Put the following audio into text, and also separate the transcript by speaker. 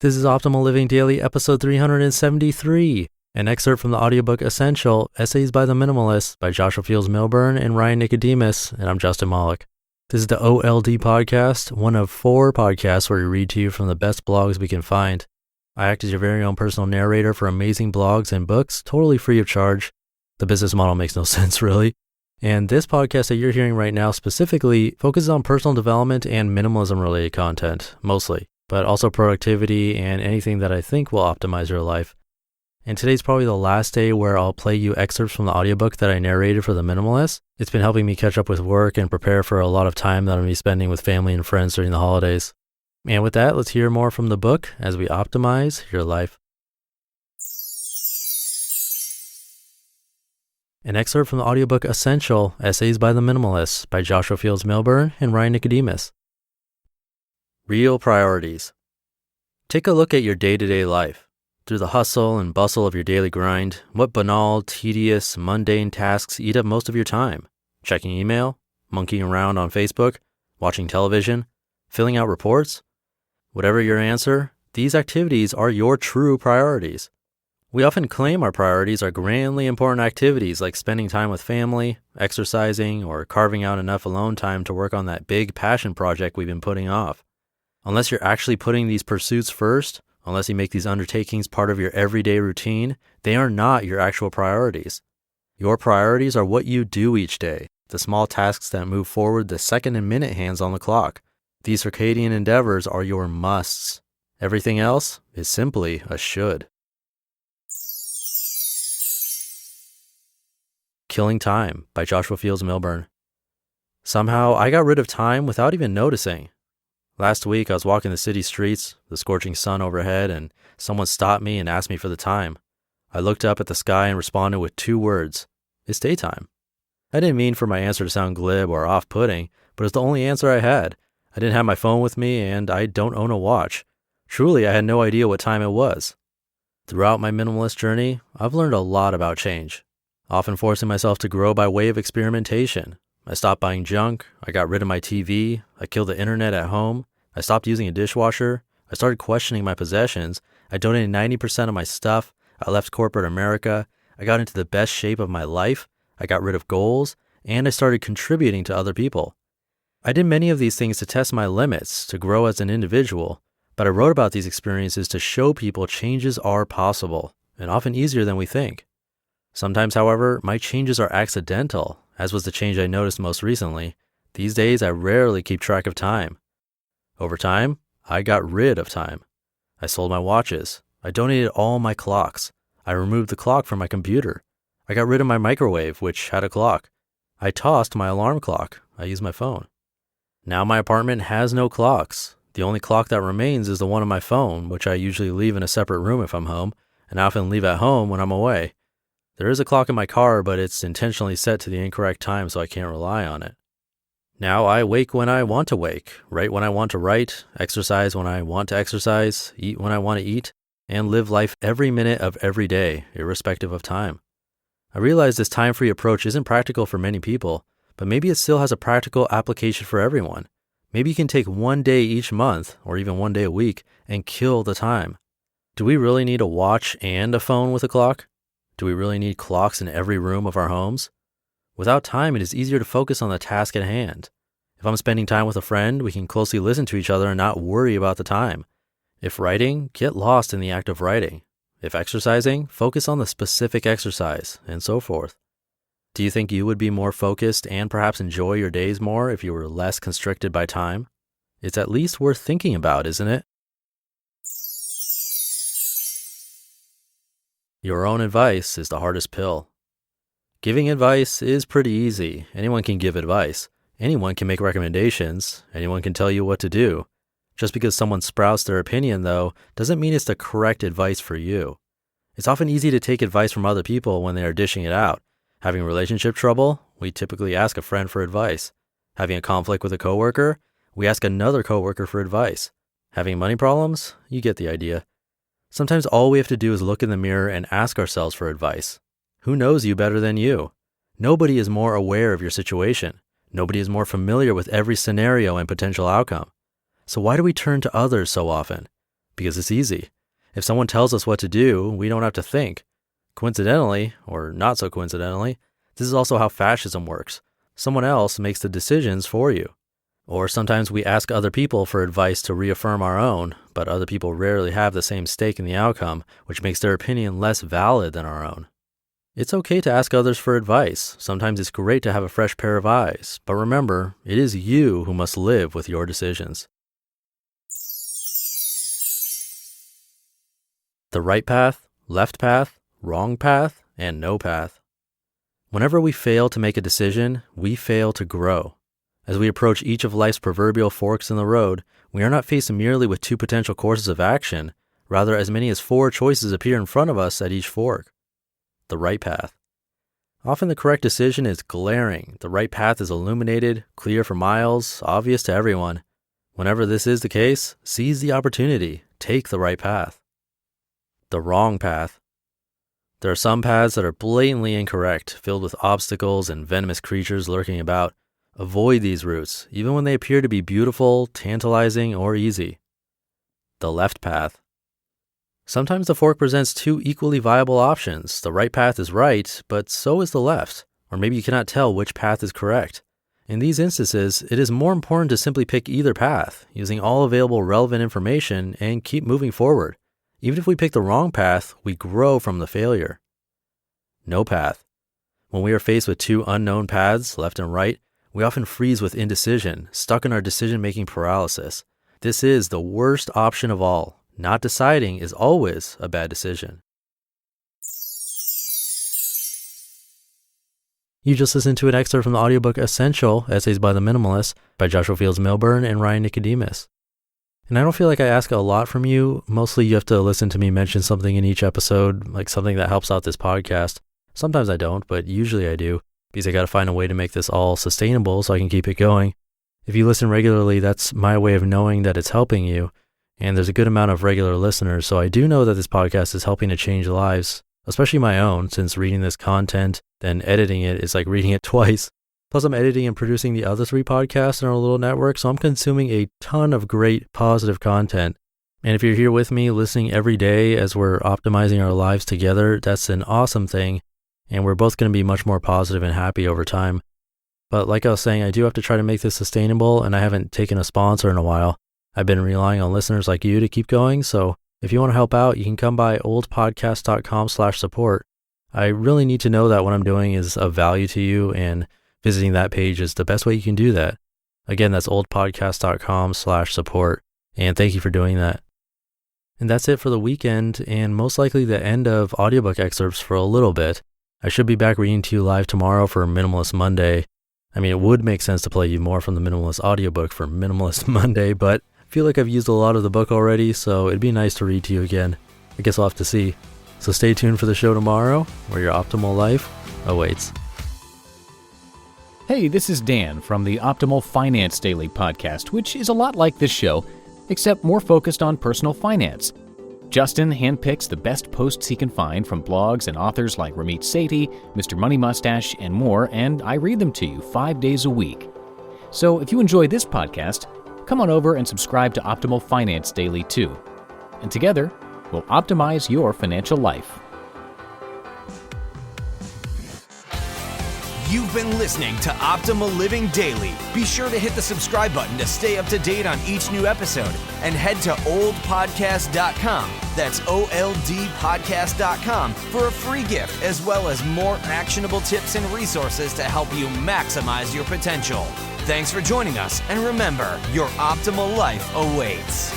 Speaker 1: This is Optimal Living Daily, episode 373, an excerpt from the audiobook Essential, Essays by the Minimalists by Joshua Fields Millburn and Ryan Nicodemus, and I'm Justin Malik. This is the OLD podcast, one of 4 podcasts where we read to you from the best blogs we can find. I act as your very own personal narrator for amazing blogs and books, totally free of charge. The business model makes no sense, really. And this podcast that you're hearing right now specifically focuses on personal development and minimalism-related content, mostly, but also productivity and anything that I think will optimize your life. And today's probably the last day where I'll play you excerpts from the audiobook that I narrated for the Minimalists. It's been helping me catch up with work and prepare for a lot of time that I'm going to be spending with family and friends during the holidays. And with that, let's hear more from the book as we optimize your life. An excerpt from the audiobook Essential, Essays by the Minimalists by Joshua Fields Millburn and Ryan Nicodemus. Real priorities. Take a look at your day-to-day life. Through the hustle and bustle of your daily grind, what banal, tedious, mundane tasks eat up most of your time? Checking email? Monkeying around on Facebook? Watching television? Filling out reports? Whatever your answer, these activities are your true priorities. We often claim our priorities are grandly important activities like spending time with family, exercising, or carving out enough alone time to work on that big passion project we've been putting off. Unless you're actually putting these pursuits first, unless you make these undertakings part of your everyday routine, they are not your actual priorities. Your priorities are what you do each day, the small tasks that move forward the second and minute hands on the clock. These circadian endeavors are your musts. Everything else is simply a should. Killing Time by Joshua Fields Millburn. Somehow, I got rid of time without even noticing. Last week, I was walking the city streets, the scorching sun overhead, and someone stopped me and asked me for the time. I looked up at the sky and responded with 2 words, "It's daytime." I didn't mean for my answer to sound glib or off-putting, but it's the only answer I had. I didn't have my phone with me, and I don't own a watch. Truly, I had no idea what time it was. Throughout my minimalist journey, I've learned a lot about change, often forcing myself to grow by way of experimentation. I stopped buying junk, I got rid of my TV, I killed the internet at home, I stopped using a dishwasher, I started questioning my possessions, I donated 90% of my stuff, I left corporate America, I got into the best shape of my life, I got rid of goals, and I started contributing to other people. I did many of these things to test my limits, to grow as an individual, but I wrote about these experiences to show people changes are possible, and often easier than we think. Sometimes, however, my changes are accidental, as was the change I noticed most recently. These days, I rarely keep track of time. Over time, I got rid of time. I sold my watches. I donated all my clocks. I removed the clock from my computer. I got rid of my microwave, which had a clock. I tossed my alarm clock. I used my phone. Now my apartment has no clocks. The only clock that remains is the one on my phone, which I usually leave in a separate room if I'm home, and I often leave at home when I'm away. There is a clock in my car, but it's intentionally set to the incorrect time so I can't rely on it. Now I wake when I want to wake, write when I want to write, exercise when I want to exercise, eat when I want to eat, and live life every minute of every day, irrespective of time. I realize this time-free approach isn't practical for many people, but maybe it still has a practical application for everyone. Maybe you can take one day each month, or even one day a week, and kill the time. Do we really need a watch and a phone with a clock? Do we really need clocks in every room of our homes? Without time, it is easier to focus on the task at hand. If I'm spending time with a friend, we can closely listen to each other and not worry about the time. If writing, get lost in the act of writing. If exercising, focus on the specific exercise, and so forth. Do you think you would be more focused and perhaps enjoy your days more if you were less constricted by time? It's at least worth thinking about, isn't it? Your own advice is the hardest pill. Giving advice is pretty easy. Anyone can give advice. Anyone can make recommendations. Anyone can tell you what to do. Just because someone sprouts their opinion, though, doesn't mean it's the correct advice for you. It's often easy to take advice from other people when they are dishing it out. Having relationship trouble, we typically ask a friend for advice. Having a conflict with a coworker, we ask another coworker for advice. Having money problems, you get the idea. Sometimes all we have to do is look in the mirror and ask ourselves for advice. Who knows you better than you? Nobody is more aware of your situation. Nobody is more familiar with every scenario and potential outcome. So why do we turn to others so often? because it's easy. If someone tells us what to do, we don't have to think. Coincidentally, or not so coincidentally, this is also how fascism works. Someone else makes the decisions for you. Or sometimes we ask other people for advice to reaffirm our own, but other people rarely have the same stake in the outcome, which makes their opinion less valid than our own. It's okay to ask others for advice. Sometimes it's great to have a fresh pair of eyes. But remember, it is you who must live with your decisions. The right path, left path, wrong path, and no path. Whenever we fail to make a decision, we fail to grow. As we approach each of life's proverbial forks in the road, we are not faced merely with 2 potential courses of action. Rather, as many as 4 choices appear in front of us at each fork. The right path. Often the correct decision is glaring. The right path is illuminated, clear for miles, obvious to everyone. Whenever this is the case, seize the opportunity. Take the right path. The wrong path. There are some paths that are blatantly incorrect, filled with obstacles and venomous creatures lurking about. Avoid these routes, even when they appear to be beautiful, tantalizing, or easy. The left path. Sometimes the fork presents 2 equally viable options. The right path is right, but so is the left. Or maybe you cannot tell which path is correct. In these instances, it is more important to simply pick either path, using all available relevant information, and keep moving forward. Even if we pick the wrong path, we grow from the failure. No path. When we are faced with 2 unknown paths, left and right, we often freeze with indecision, stuck in our decision-making paralysis. This is the worst option of all. Not deciding is always a bad decision. You just listened to an excerpt from the audiobook Essential, Essays by the Minimalists by Joshua Fields Millburn and Ryan Nicodemus. And I don't feel like I ask a lot from you. Mostly you have to listen to me mention something in each episode, like something that helps out this podcast. Sometimes I don't, but usually I do, because I got to find a way to make this all sustainable so I can keep it going. If you listen regularly, that's my way of knowing that it's helping you. And there's a good amount of regular listeners, so I do know that this podcast is helping to change lives, especially my own, since reading this content, then editing it is like reading it twice. Plus, I'm editing and producing the other 3 podcasts in our little network, so I'm consuming a ton of great, positive content. And if you're here with me, listening every day as we're optimizing our lives together, that's an awesome thing, and we're both going to be much more positive and happy over time. But like I was saying, I do have to try to make this sustainable, and I haven't taken a sponsor in a while. I've been relying on listeners like you to keep going, so if you want to help out, you can come by oldpodcast.com/support. I really need to know that what I'm doing is of value to you, and visiting that page is the best way you can do that. Again, that's oldpodcast.com/support, and thank you for doing that. And that's it for the weekend, and most likely the end of audiobook excerpts for a little bit. I should be back reading to you live tomorrow for Minimalist Monday. I mean, it would make sense to play you more from the Minimalist audiobook for Minimalist Monday, but I feel like I've used a lot of the book already, so it'd be nice to read to you again. I guess I'll have to see. So stay tuned for the show tomorrow, where your optimal life awaits.
Speaker 2: Hey, this is Dan from the Optimal Finance Daily podcast, which is a lot like this show, except more focused on personal finance. Justin handpicks the best posts he can find from blogs and authors like Ramit Sethi, Mr. Money Mustache, and more, and I read them to you 5 days a week. So if you enjoy this podcast, come on over and subscribe to Optimal Finance Daily too. And together, we'll optimize your financial life.
Speaker 3: You've been listening to Optimal Living Daily. Be sure to hit the subscribe button to stay up to date on each new episode, and head to oldpodcast.com. That's OLDpodcast.com for a free gift, as well as more actionable tips and resources to help you maximize your potential. Thanks for joining us, and remember, your optimal life awaits.